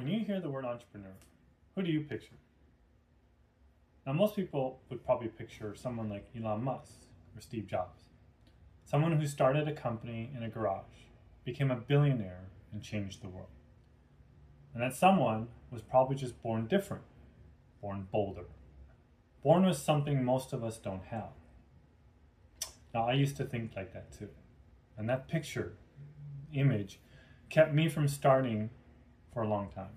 When you hear the word entrepreneur, who do you picture? Now, most people would probably picture someone like Elon Musk or Steve Jobs. Someone who started a company in a garage, became a billionaire, and changed the world. And that someone was probably just born different, born bolder, born with something most of us don't have. Now, I used to think like that too. And that image, kept me from starting for a long time.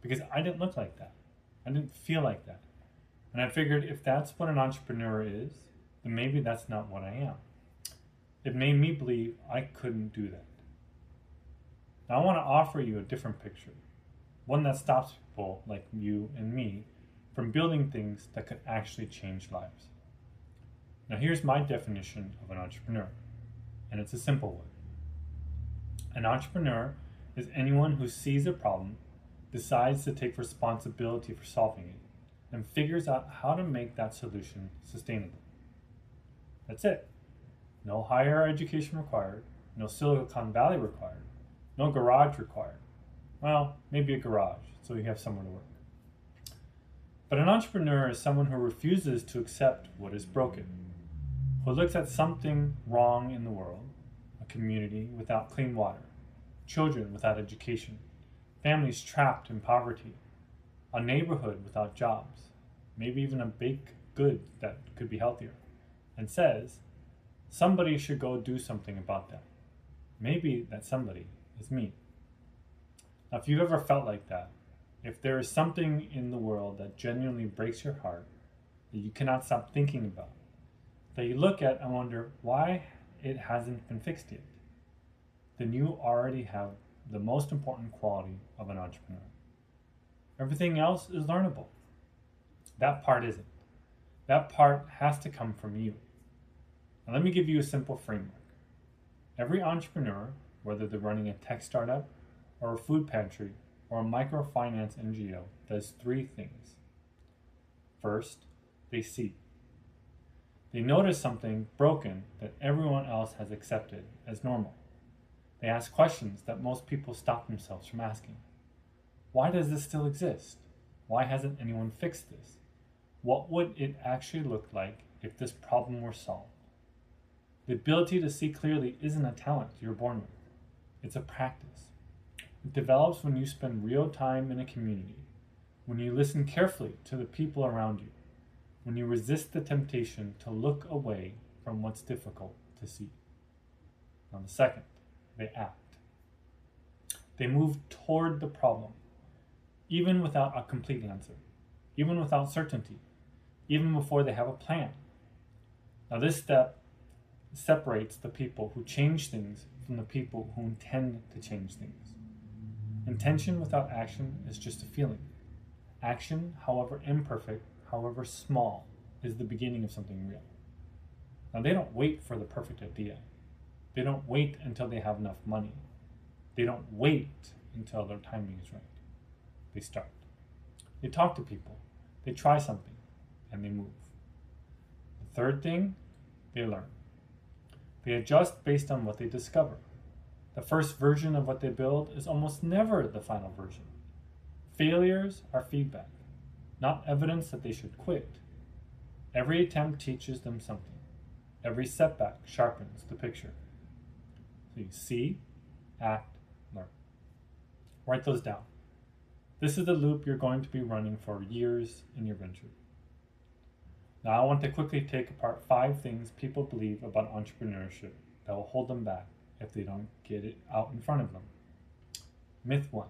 Because I didn't look like that. I didn't feel like that. And I figured if that's what an entrepreneur is, then maybe that's not what I am. It made me believe I couldn't do that. Now I want to offer you a different picture. One that stops people like you and me from building things that could actually change lives. Now here's my definition of an entrepreneur, and it's a simple one. An entrepreneur is anyone who sees a problem, decides to take responsibility for solving it, and figures out how to make that solution sustainable. That's it. No higher education required, no Silicon Valley required, no garage required. Well, maybe a garage, so you have somewhere to work. But an entrepreneur is someone who refuses to accept what is broken, who looks at something wrong in the world, a community without clean water, children without education, families trapped in poverty, a neighborhood without jobs, maybe even a baked good that could be healthier, and says, somebody should go do something about that. Maybe that somebody is me. Now, if you've ever felt like that, if there is something in the world that genuinely breaks your heart, that you cannot stop thinking about, that you look at and wonder why it hasn't been fixed yet, then you already have the most important quality of an entrepreneur. Everything else is learnable. That part isn't. That part has to come from you. Now let me give you a simple framework. Every entrepreneur, whether they're running a tech startup or a food pantry or a microfinance NGO, does three things. First, they see. They notice something broken that everyone else has accepted as normal. They ask questions that most people stop themselves from asking. Why does this still exist? Why hasn't anyone fixed this? What would it actually look like if this problem were solved? The ability to see clearly isn't a talent you're born with. It's a practice. It develops when you spend real time in a community, when you listen carefully to the people around you, when you resist the temptation to look away from what's difficult to see. Now the second, they act. They move toward the problem, even without a complete answer, even without certainty, even before they have a plan. Now this step separates the people who change things from the people who intend to change things. Intention without action is just a feeling. Action, however imperfect, however small, is the beginning of something real. Now they don't wait for the perfect idea. They don't wait until they have enough money. They don't wait until their timing is right. They start. They talk to people. They try something, and they move. The third thing, they learn. They adjust based on what they discover. The first version of what they build is almost never the final version. Failures are feedback, not evidence that they should quit. Every attempt teaches them something. Every setback sharpens the picture. So you see, act, learn. Write those down. This is the loop you're going to be running for years in your venture. Now I want to quickly take apart 5 things people believe about entrepreneurship that will hold them back if they don't get it out in front of them. Myth 1.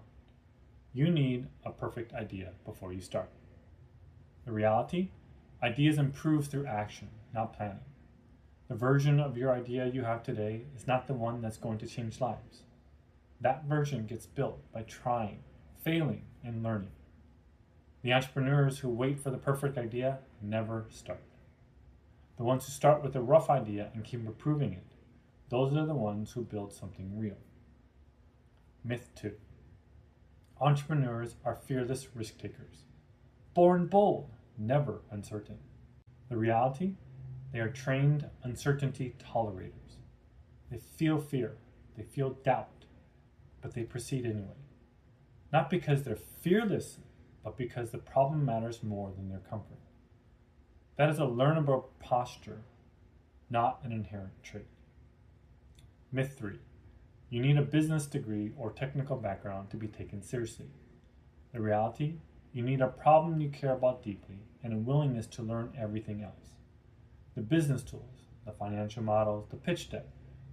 You need a perfect idea before you start. The reality, ideas improve through action, not planning. The version of your idea you have today is not the one that's going to change lives. That version gets built by trying, failing, and learning. The entrepreneurs who wait for the perfect idea never start. The ones who start with a rough idea and keep improving it, those are the ones who build something real. Myth 2. Entrepreneurs are fearless risk takers. Born bold, never uncertain. The reality, they are trained uncertainty tolerators. They feel fear, they feel doubt, but they proceed anyway. not because they're fearless, but because the problem matters more than their comfort. That is a learnable posture, not an inherent trait. Myth 3. You need a business degree or technical background to be taken seriously. The reality, you need a problem you care about deeply and a willingness to learn everything else. The business tools, the financial models, the pitch deck,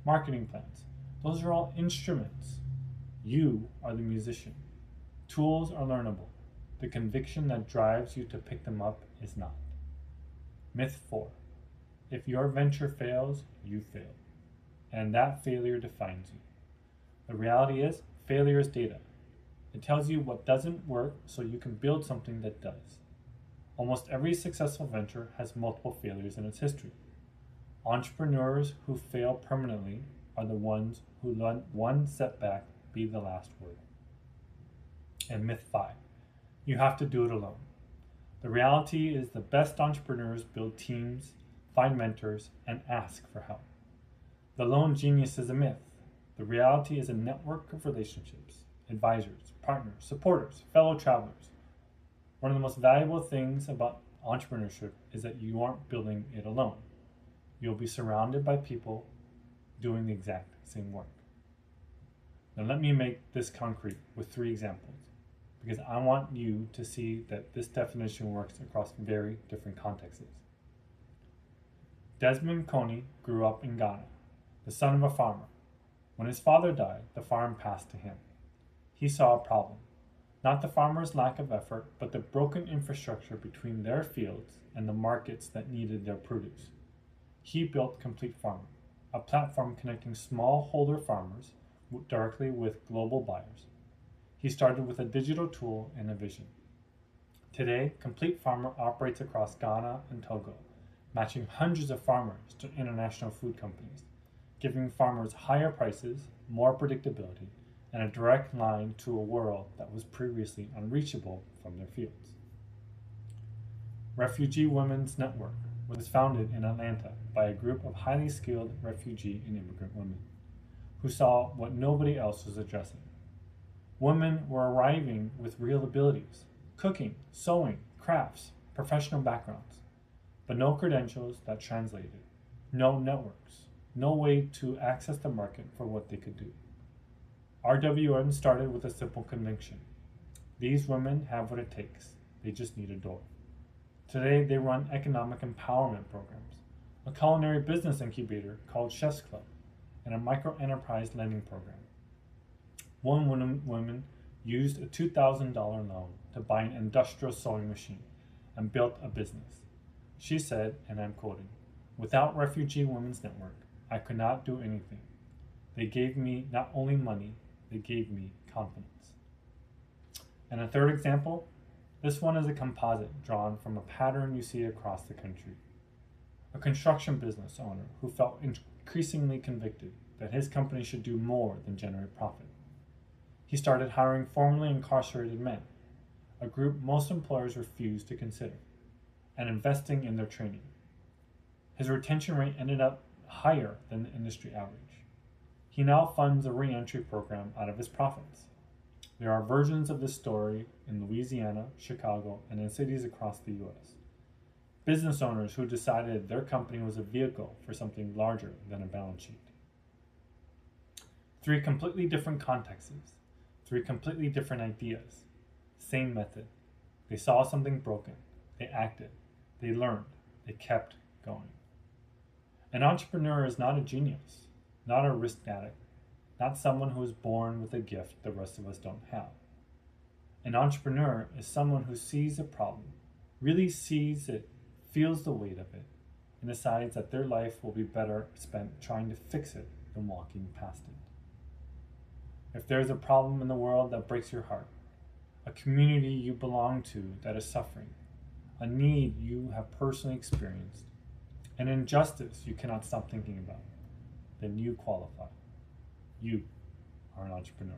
marketing plans, those are all instruments. You are the musician. Tools are learnable. The conviction that drives you to pick them up is not. Myth 4. If your venture fails, you fail. And that failure defines you. The reality is, failure is data. It tells you what doesn't work so you can build something that does. Almost every successful venture has multiple failures in its history. Entrepreneurs who fail permanently are the ones who let one setback be the last word. And myth 5. You have to do it alone. The reality is the best entrepreneurs build teams, find mentors, and ask for help. The lone genius is a myth. The reality is a network of relationships, advisors, partners, supporters, fellow travelers. One of the most valuable things about entrepreneurship is that you aren't building it alone. You'll be surrounded by people doing the exact same work. Now let me make this concrete with 3 examples, because I want you to see that this definition works across very different contexts. Desmond Coney grew up in Ghana, the son of a farmer. When his father died, the farm passed to him. He saw a problem, not the farmer's lack of effort, but the broken infrastructure between their fields and the markets that needed their produce. He built Complete Farmer, a platform connecting smallholder farmers directly with global buyers. He started with a digital tool and a vision. Today, Complete Farmer operates across Ghana and Togo, matching hundreds of farmers to international food companies, giving farmers higher prices, more predictability, and a direct line to a world that was previously unreachable from their fields. Refugee Women's Network was founded in Atlanta by a group of highly skilled refugee and immigrant women who saw what nobody else was addressing. Women were arriving with real abilities, cooking, sewing, crafts, professional backgrounds, but no credentials that translated, no networks, no way to access the market for what they could do. RWN started with a simple conviction. These women have what it takes. They just need a door. Today, they run economic empowerment programs, a culinary business incubator called Chef's Club, and a micro-enterprise lending program. One woman used a $2,000 loan to buy an industrial sewing machine and built a business. She said, and I'm quoting, "Without Refugee Women's Network, I could not do anything. They gave me not only money, they gave me confidence." And a third example, this one is a composite drawn from a pattern you see across the country. A construction business owner who felt increasingly convicted that his company should do more than generate profit. He started hiring formerly incarcerated men, a group most employers refuse to consider, and investing in their training. His retention rate ended up higher than the industry average. He now funds a re-entry program out of his profits. There are versions of this story in Louisiana, Chicago, and in cities across the US. Business owners who decided their company was a vehicle for something larger than a balance sheet. 3 completely different contexts, 3 completely different ideas, same method. They saw something broken, they acted, they learned, they kept going. An entrepreneur is not a genius, not a risk addict, not someone who is born with a gift the rest of us don't have. An entrepreneur is someone who sees a problem, really sees it, feels the weight of it, and decides that their life will be better spent trying to fix it than walking past it. If there's a problem in the world that breaks your heart, a community you belong to that is suffering, a need you have personally experienced, an injustice you cannot stop thinking about, then you qualify. You are an entrepreneur.